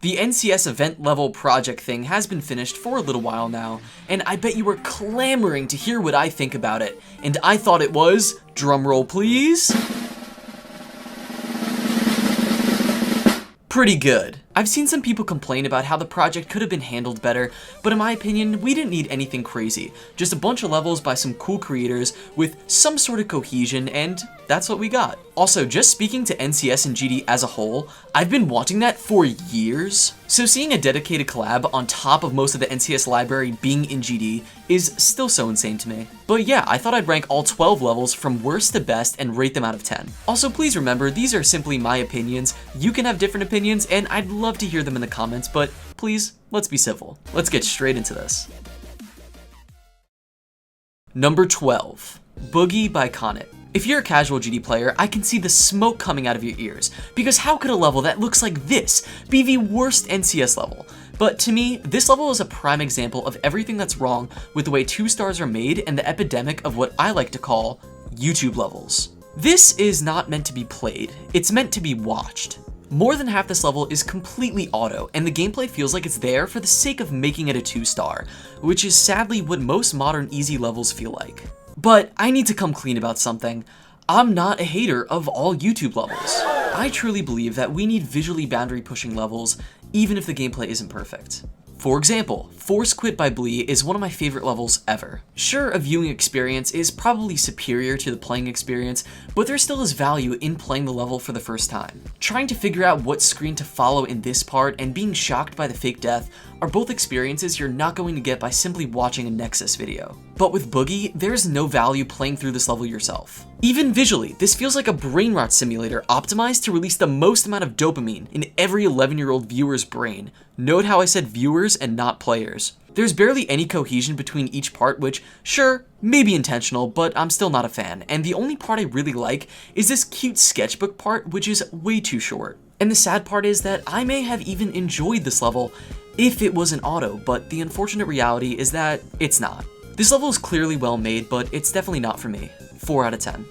The NCS event level project thing has been finished for a little while now, and I bet you were clamoring to hear what I think about it, and I thought it was, drumroll please, pretty good. I've seen some people complain about how the project could have been handled better, but in my opinion, we didn't need anything crazy. Just a bunch of levels by some cool creators with some sort of cohesion, and that's what we got. Also, just speaking to NCS and GD as a whole, I've been wanting that for years. So seeing a dedicated collab on top of most of the NCS library being in GD is still so insane to me. But yeah, I thought I'd rank all 12 levels from worst to best and rate them out of 10. Also, please remember, these are simply my opinions. You can have different opinions, and I'd love to hear them in the comments, but please, let's be civil. Let's get straight into this. Number 12, Boogie by CANT. If you're a casual GD player, I can see the smoke coming out of your ears, because how could a level that looks like this be the worst NCS level? But to me, this level is a prime example of everything that's wrong with the way 2 stars are made and the epidemic of what I like to call YouTube levels. This is not meant to be played, it's meant to be watched. More than half this level is completely auto, and the gameplay feels like it's there for the sake of making it a 2-star, which is sadly what most modern easy levels feel like. But I need to come clean about something. I'm not a hater of all YouTube levels. I truly believe that we need visually boundary pushing levels, even if the gameplay isn't perfect. For example, Force Quit by Blee is one of my favorite levels ever. Sure, a viewing experience is probably superior to the playing experience, but there still is value in playing the level for the first time. Trying to figure out what screen to follow in this part and being shocked by the fake death are both experiences you're not going to get by simply watching a Nexus video. But with Boogie, there's no value playing through this level yourself. Even visually, this feels like a brain rot simulator optimized to release the most amount of dopamine in every 11-year-old viewer's brain. Note how I said viewers and not players. There's barely any cohesion between each part, which, sure, may be intentional, but I'm still not a fan, and the only part I really like is this cute sketchbook part, which is way too short. And the sad part is that I may have even enjoyed this level if it was an auto, but the unfortunate reality is that it's not. This level is clearly well made, but it's definitely not for me. 4 out of 10.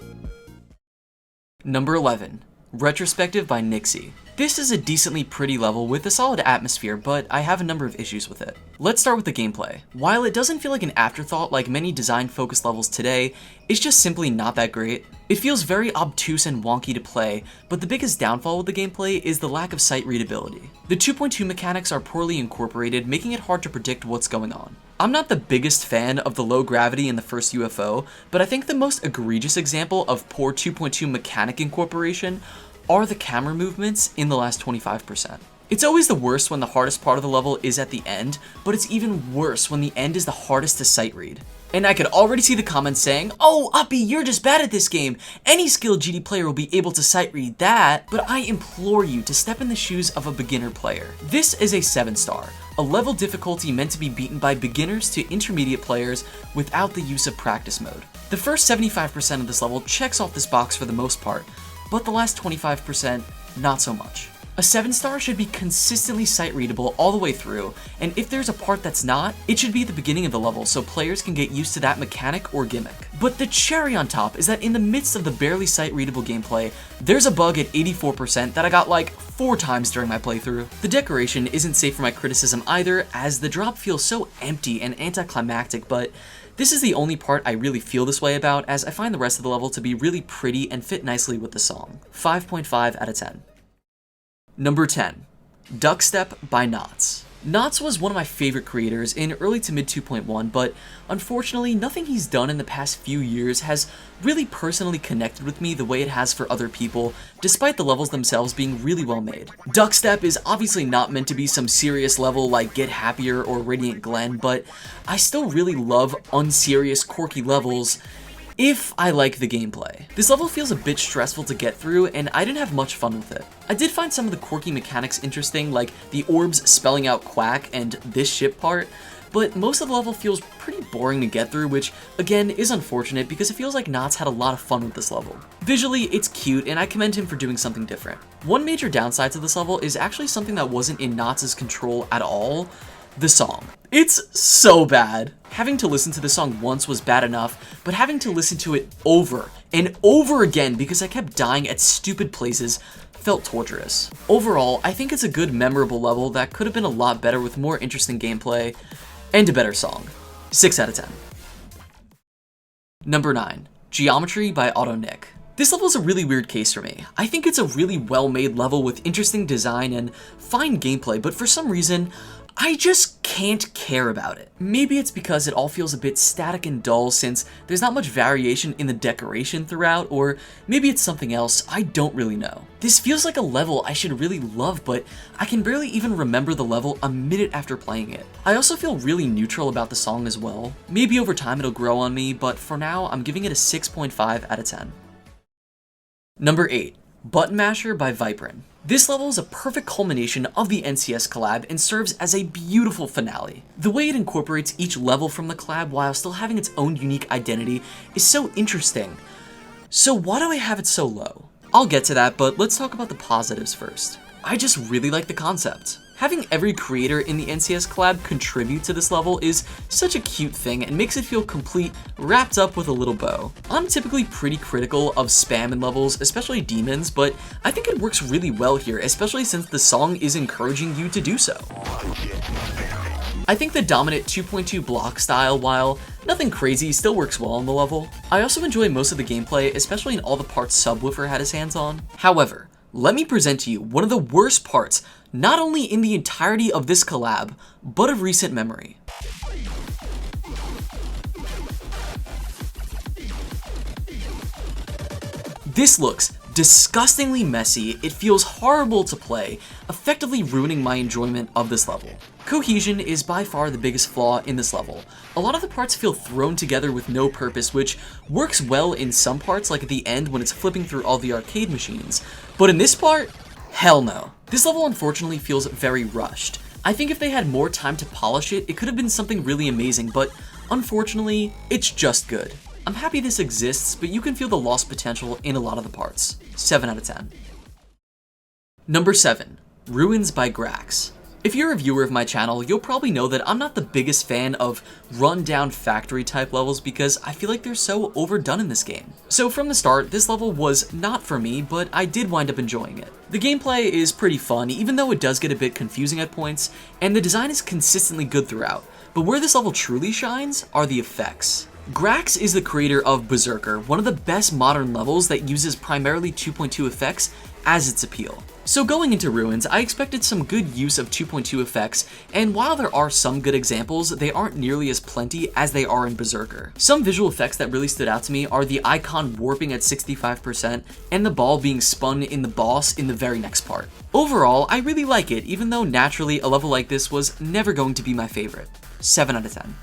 Number 11, Retrospective by Nixie. This is a decently pretty level with a solid atmosphere, but I have a number of issues with it. Let's start with the gameplay. While it doesn't feel like an afterthought like many design-focused levels today, it's just simply not that great. It feels very obtuse and wonky to play, but the biggest downfall with the gameplay is the lack of sight readability. The 2.2 mechanics are poorly incorporated, making it hard to predict what's going on. I'm not the biggest fan of the low gravity in the first UFO, but I think the most egregious example of poor 2.2 mechanic incorporation are the camera movements in the last 25%. It's always the worst when the hardest part of the level is at the end, but it's even worse when the end is the hardest to sight read. And I could already see the comments saying, "Oh, Uppy, you're just bad at this game. Any skilled GD player will be able to sight read that." But I implore you to step in the shoes of a beginner player. This is a 7-star, a level difficulty meant to be beaten by beginners to intermediate players without the use of practice mode. The first 75% of this level checks off this box for the most part, but the last 25%, not so much. A 7-star should be consistently sight readable all the way through, and if there's a part that's not, it should be at the beginning of the level so players can get used to that mechanic or gimmick. But the cherry on top is that in the midst of the barely sight readable gameplay, there's a bug at 84% that I got like 4 times during my playthrough. The decoration isn't safe for my criticism either, as the drop feels so empty and anticlimactic, but this is the only part I really feel this way about, as I find the rest of the level to be really pretty and fit nicely with the song. 5.5 out of 10. Number 10, Duckstep by Knots. Knots was one of my favorite creators in early to mid 2.1, but unfortunately nothing he's done in the past few years has really personally connected with me the way it has for other people, despite the levels themselves being really well made. Duckstep is obviously not meant to be some serious level like Get Happier or Radiant Glen, but I still really love unserious, quirky levels if I like the gameplay. This level feels a bit stressful to get through, and I didn't have much fun with it. I did find some of the quirky mechanics interesting, like the orbs spelling out quack and this ship part, but most of the level feels pretty boring to get through, which again is unfortunate because it feels like Knots had a lot of fun with this level. Visually, it's cute, and I commend him for doing something different. One major downside to this level is actually something that wasn't in Knots' control at all: the song. It's so bad. Having to listen to the song once was bad enough, but having to listen to it over and over again because I kept dying at stupid places felt torturous. Overall, I think it's a good, memorable level that could have been a lot better with more interesting gameplay and a better song. 6 out of 10. Number 9, Geometry by AutoNick. This level is a really weird case for me. I think it's a really well-made level with interesting design and fine gameplay, but for some reason, I just can't care about it. Maybe it's because it all feels a bit static and dull since there's not much variation in the decoration throughout, or maybe it's something else, I don't really know. This feels like a level I should really love, but I can barely even remember the level a minute after playing it. I also feel really neutral about the song as well. Maybe over time it'll grow on me, but for now I'm giving it a 6.5 out of 10. Number 8, Button Masher by Viprin. This level is a perfect culmination of the NCS collab and serves as a beautiful finale. The way it incorporates each level from the collab while still having its own unique identity is so interesting. So why do I have it so low? I'll get to that, but let's talk about the positives first. I just really like the concept. Having every creator in the NCS collab contribute to this level is such a cute thing and makes it feel complete, wrapped up with a little bow. I'm typically pretty critical of spam in levels, especially demons, but I think it works really well here, especially since the song is encouraging you to do so. I think the dominant 2.2 block style, while nothing crazy, still works well on the level. I also enjoy most of the gameplay, especially in all the parts Subwoofer had his hands on. However, let me present to you one of the worst parts, not only in the entirety of this collab, but of recent memory. This looks disgustingly messy, it feels horrible to play, effectively ruining my enjoyment of this level. Cohesion is by far the biggest flaw in this level. A lot of the parts feel thrown together with no purpose, which works well in some parts, like at the end when it's flipping through all the arcade machines. But in this part, hell no. This level unfortunately feels very rushed. I think if they had more time to polish it, it could have been something really amazing, but unfortunately, it's just good. I'm happy this exists, but you can feel the lost potential in a lot of the parts. 7 out of 10. Number 7, Ruins by Grax. If you're a viewer of my channel, you'll probably know that I'm not the biggest fan of run-down factory type levels because I feel like they're so overdone in this game. So from the start, this level was not for me, but I did wind up enjoying it. The gameplay is pretty fun, even though it does get a bit confusing at points, and the design is consistently good throughout. But where this level truly shines are the effects. Grax is the creator of Berserker, one of the best modern levels that uses primarily 2.2 effects as its appeal. So going into Ruins, I expected some good use of 2.2 effects, and while there are some good examples, they aren't nearly as plenty as they are in Berserker. Some visual effects that really stood out to me are the icon warping at 65% and the ball being spun in the boss in the very next part. Overall, I really like it, even though naturally a level like this was never going to be my favorite. 7 out of 10.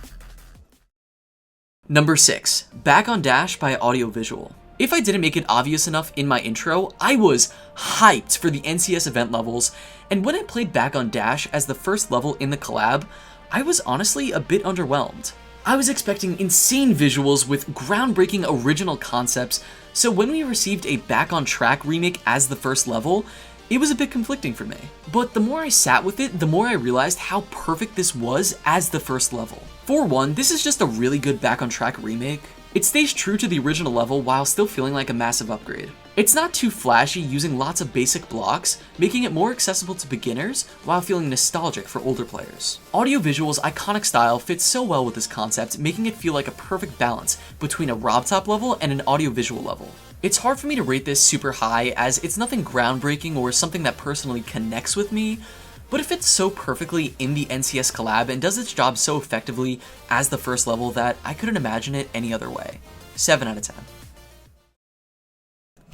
Number 6, Back on Dash by Audiovisual. If I didn't make it obvious enough in my intro, I was hyped for the NCS event levels, and when I played Back on Dash as the first level in the collab, I was honestly a bit underwhelmed. I was expecting insane visuals with groundbreaking original concepts, so when we received a Back on Track remake as the first level, it was a bit conflicting for me. But the more I sat with it, the more I realized how perfect this was as the first level. For one, this is just a really good Back on Track remake. It stays true to the original level while still feeling like a massive upgrade. It's not too flashy, using lots of basic blocks, making it more accessible to beginners while feeling nostalgic for older players. Audiovisual's iconic style fits so well with this concept, making it feel like a perfect balance between a Rob Top level and an audiovisual level. It's hard for me to rate this super high as it's nothing groundbreaking or something that personally connects with me, but it fits so perfectly in the NCS collab and does its job so effectively as the first level that I couldn't imagine it any other way. 7 out of 10.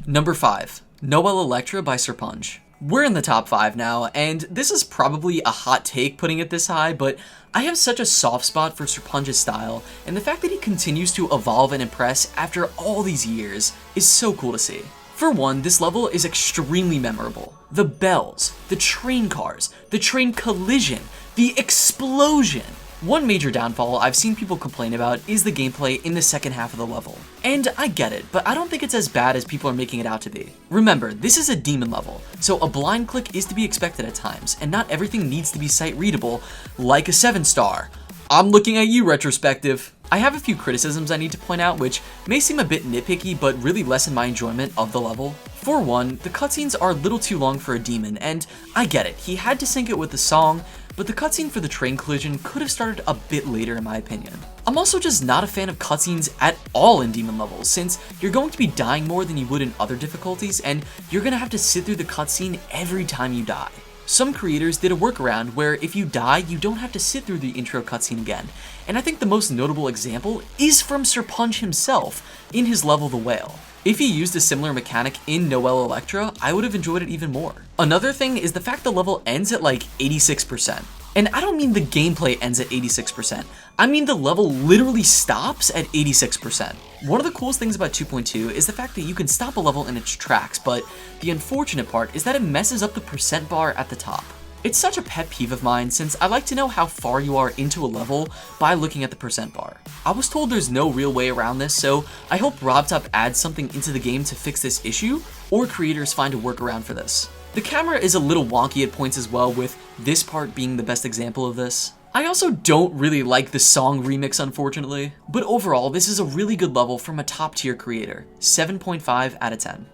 Number 5, Noel Electra by Serpunge. We're in the top 5 now, and this is probably a hot take putting it this high, but I have such a soft spot for Serpunge's style, and the fact that he continues to evolve and impress after all these years is so cool to see. For one, this level is extremely memorable. The bells, the train cars, the train collision, the explosion. One major downfall I've seen people complain about is the gameplay in the second half of the level. And I get it, but I don't think it's as bad as people are making it out to be. Remember, this is a demon level, so a blind click is to be expected at times, and not everything needs to be sight readable, like a 7-star. I'm looking at you, Retrospective. I have a few criticisms I need to point out, which may seem a bit nitpicky, but really lessen my enjoyment of the level. For one, the cutscenes are a little too long for a demon, and I get it, he had to sync it with the song, but the cutscene for the train collision could have started a bit later in my opinion. I'm also just not a fan of cutscenes at all in demon levels, since you're going to be dying more than you would in other difficulties, and you're gonna have to sit through the cutscene every time you die. Some creators did a workaround where if you die, you don't have to sit through the intro cutscene again, and I think the most notable example is from Sir Punch himself in his level The Whale. If he used a similar mechanic in Noel Electra, I would have enjoyed it even more. Another thing is the fact the level ends at like 86%. And I don't mean the gameplay ends at 86%, I mean the level literally stops at 86%. One of the coolest things about 2.2 is the fact that you can stop a level in its tracks, but the unfortunate part is that it messes up the percent bar at the top. It's such a pet peeve of mine since I like to know how far you are into a level by looking at the percent bar. I was told there's no real way around this, so I hope RobTop adds something into the game to fix this issue, or creators find a workaround for this. The camera is a little wonky at points as well, with this part being the best example of this. I also don't really like the song remix unfortunately, but overall this is a really good level from a top tier creator, 7.5 out of 10.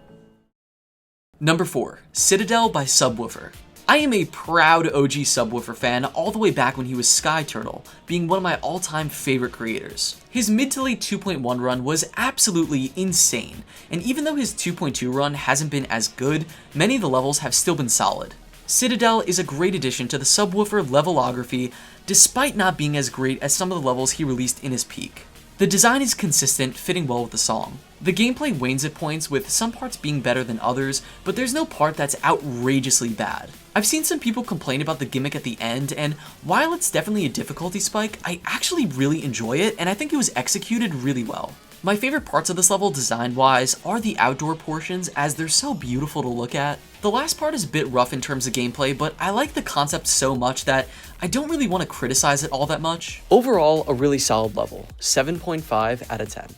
Number 4, Citadel by Subwoofer. I am a proud OG Subwoofer fan all the way back when he was Sky Turtle, being one of my all-time favorite creators. His mid to late 2.1 run was absolutely insane, and even though his 2.2 run hasn't been as good, many of the levels have still been solid. Citadel is a great addition to the Subwoofer levelography, despite not being as great as some of the levels he released in his peak. The design is consistent, fitting well with the song. The gameplay wanes at points, with some parts being better than others, but there's no part that's outrageously bad. I've seen some people complain about the gimmick at the end, and while it's definitely a difficulty spike, I actually really enjoy it, and I think it was executed really well. My favorite parts of this level design-wise are the outdoor portions, as they're so beautiful to look at. The last part is a bit rough in terms of gameplay, but I like the concept so much that I don't really want to criticize it all that much. Overall, a really solid level, 7.5 out of 10.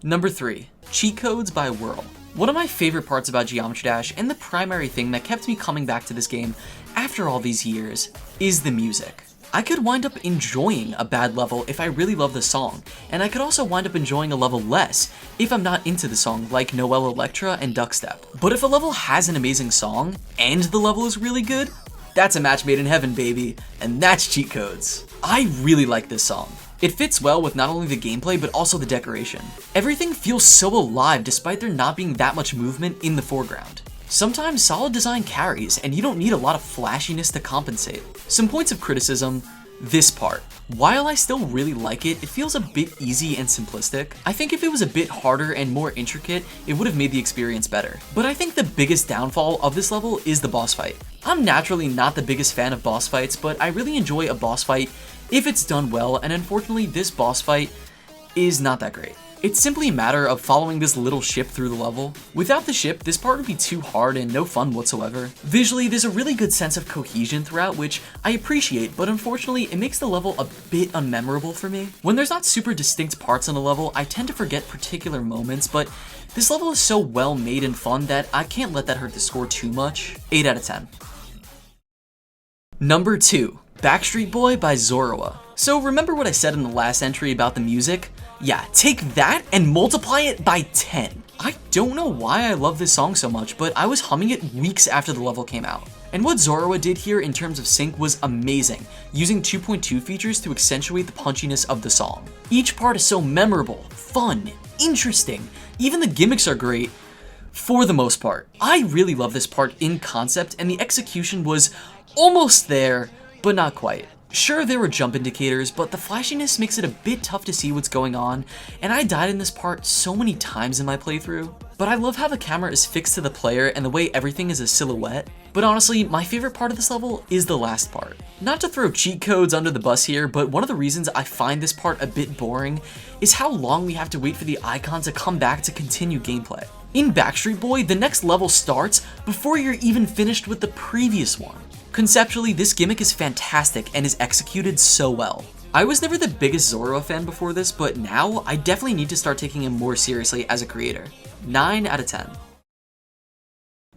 Number 3, Cheat Codes by Whirl. One of my favorite parts about Geometry Dash, and the primary thing that kept me coming back to this game after all these years, is the music. I could wind up enjoying a bad level if I really love the song, and I could also wind up enjoying a level less if I'm not into the song, like Noel Electra and Duckstep. But if a level has an amazing song, and the level is really good, that's a match made in heaven, baby, and that's Cheat Codes. I really like this song. It fits well with not only the gameplay, but also the decoration. Everything feels so alive despite there not being that much movement in the foreground. Sometimes solid design carries, and you don't need a lot of flashiness to compensate. Some points of criticism: this part. While I still really like it, it feels a bit easy and simplistic. I think if it was a bit harder and more intricate, it would have made the experience better. But I think the biggest downfall of this level is the boss fight. I'm naturally not the biggest fan of boss fights, but I really enjoy a boss fight if it's done well, and unfortunately this boss fight is not that great. It's simply a matter of following this little ship through the level. Without the ship, this part would be too hard and no fun whatsoever. Visually, there's a really good sense of cohesion throughout, which I appreciate, but unfortunately, it makes the level a bit unmemorable for me. When there's not super distinct parts on the level, I tend to forget particular moments, but this level is so well made and fun that I can't let that hurt the score too much. 8 out of 10. Number 2, Backstreet Boy by Zoroa. So remember what I said in the last entry about the music? Yeah, take that and multiply it by 10. I don't know why I love this song so much, but I was humming it weeks after the level came out. And what Zoroa did here in terms of sync was amazing, using 2.2 features to accentuate the punchiness of the song. Each part is so memorable, fun, interesting. Even the gimmicks are great, for the most part. I really love this part in concept, and the execution was almost there, but not quite. Sure, there were jump indicators, but the flashiness makes it a bit tough to see what's going on, and I died in this part so many times in my playthrough. But I love how the camera is fixed to the player and the way everything is a silhouette. But honestly, my favorite part of this level is the last part. Not to throw cheat codes under the bus here, but one of the reasons I find this part a bit boring is how long we have to wait for the icon to come back to continue gameplay. In Backstreet Boy, the next level starts before you're even finished with the previous one. Conceptually, this gimmick is fantastic and is executed so well. I was never the biggest Zoroa fan before this, but now I definitely need to start taking him more seriously as a creator. 9 out of 10.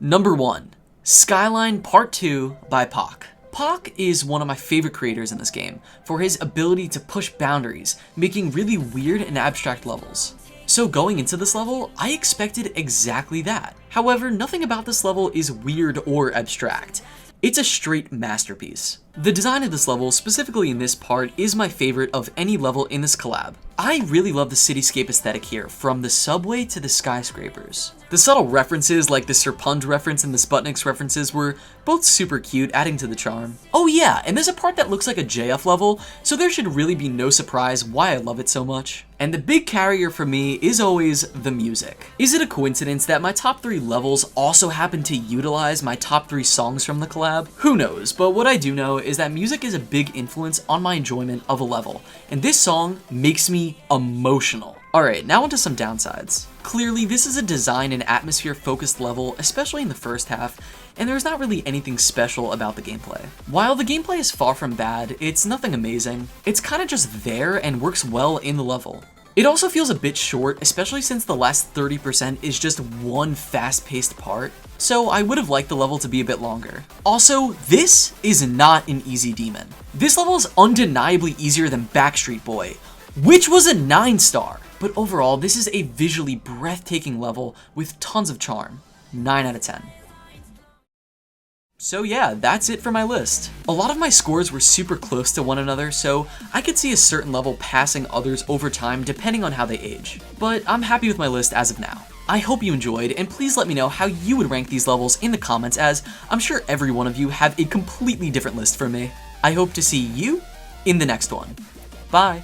Number 1, Skyline Part 2 by Pac. Pac is one of my favorite creators in this game for his ability to push boundaries, making really weird and abstract levels. So going into this level, I expected exactly that. However, nothing about this level is weird or abstract. It's a straight masterpiece. The design of this level, specifically in this part, is my favorite of any level in this collab. I really love the cityscape aesthetic here, from the subway to the skyscrapers. The subtle references like the Serpund reference and the Sputniks references were both super cute, adding to the charm. Oh yeah, and there's a part that looks like a JF level, so there should really be no surprise why I love it so much. And the big carrier for me is always the music. Is it a coincidence that my top 3 levels also happen to utilize my top 3 songs from the collab? Who knows, but what I do know is that music is a big influence on my enjoyment of a level, and this song makes me emotional. Alright, now onto some downsides. Clearly, this is a design and atmosphere focused level, especially in the first half, and there's not really anything special about the gameplay. While the gameplay is far from bad, it's nothing amazing. It's kind of just there and works well in the level. It also feels a bit short, especially since the last 30% is just one fast-paced part, so I would have liked the level to be a bit longer. Also, this is not an easy demon. This level is undeniably easier than Backstreet Boy, which was a 9-star. But overall, this is a visually breathtaking level with tons of charm. 9 out of 10. So yeah, that's it for my list. A lot of my scores were super close to one another, so I could see a certain level passing others over time depending on how they age. But I'm happy with my list as of now. I hope you enjoyed, and please let me know how you would rank these levels in the comments, as I'm sure every one of you have a completely different list from me. I hope to see you in the next one. Bye!